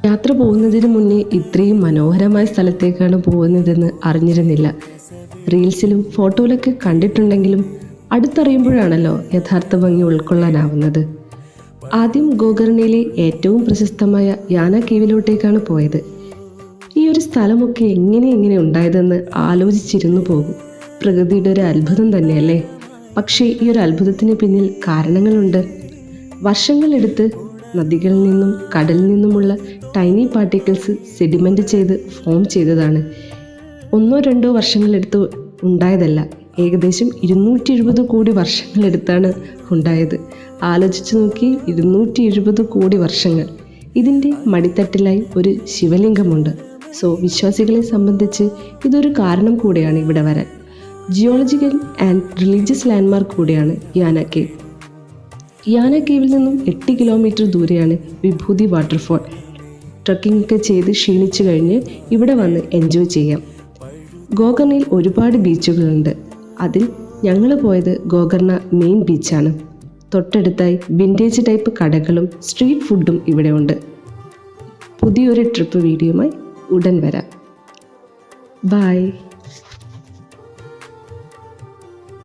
യാത്ര പോകുന്നതിന് മുന്നേ ഇത്രയും മനോഹരമായ സ്ഥലത്തേക്കാണ് പോകുന്നതെന്ന് അറിഞ്ഞിരുന്നില്ല. റീൽസിലും ഫോട്ടോയിലൊക്കെ കണ്ടിട്ടുണ്ടെങ്കിലും അടുത്തറിയുമ്പോഴാണല്ലോ യഥാർത്ഥ ഭംഗി ഉൾക്കൊള്ളാനാവുന്നത്. ആദ്യം ഗോകർണയിലെ ഏറ്റവും പ്രശസ്തമായ യാന കേവിലോട്ടേക്കാണ് പോയത്. ഈ ഒരു സ്ഥലമൊക്കെ എങ്ങനെ ഉണ്ടായതെന്ന് ആലോചിച്ചിരുന്നു പോകും. പ്രകൃതിയുടെ ഒരു അത്ഭുതം തന്നെയല്ലേ? പക്ഷേ ഈ ഒരു അത്ഭുതത്തിന് പിന്നിൽ കാരണങ്ങളുണ്ട്. വർഷങ്ങളെടുത്ത് നദികളിൽ നിന്നും കടലിൽ നിന്നുമുള്ള ടൈനി പാർട്ടിക്കിൾസ് സെഡിമെൻ്റ് ചെയ്ത് ഫോം ചെയ്തതാണ്. 1-2 വർഷങ്ങളെടുത്ത് ഉണ്ടായതല്ല, ഏകദേശം 270 കോടി വർഷങ്ങളെടുത്താണ് ഉണ്ടായത്. ആലോചിച്ച് നോക്കി, 270 കോടി വർഷങ്ങൾ. ഇതിൻ്റെ മടിത്തട്ടിലായി ഒരു ശിവലിംഗമുണ്ട്. സോ വിശ്വാസികളെ സംബന്ധിച്ച് ഇതൊരു കാരണം കൂടെയാണ് ഇവിടെ വരാൻ. ജിയോളജിക്കൽ ആൻഡ് റിലീജിയസ് ലാൻഡ്മാർക്ക് കൂടെയാണ് യാന കേവ്. യാന കേവിൽ നിന്നും 8 കിലോമീറ്റർ ദൂരെയാണ് വിഭൂതി വാട്ടർഫോൾ. ട്രക്കിംഗ് ഒക്കെ ചെയ്ത് ക്ഷീണിച്ചു കഴിഞ്ഞ് ഇവിടെ വന്ന് എൻജോയ് ചെയ്യാം. ഗോകർണയിൽ ഒരുപാട് ബീച്ചുകളുണ്ട്. അതിൽ ഞങ്ങൾ പോയത് ഗോകർണ മെയിൻ ബീച്ചാണ്. തൊട്ടടുത്തായി വിൻറ്റേജ് ടൈപ്പ് കടകളും സ്ട്രീറ്റ് ഫുഡും ഇവിടെ ഉണ്ട്. പുതിയൊരു ട്രിപ്പ് വീഡിയോയുമായി ഉടൻ വരാം. ബൈ.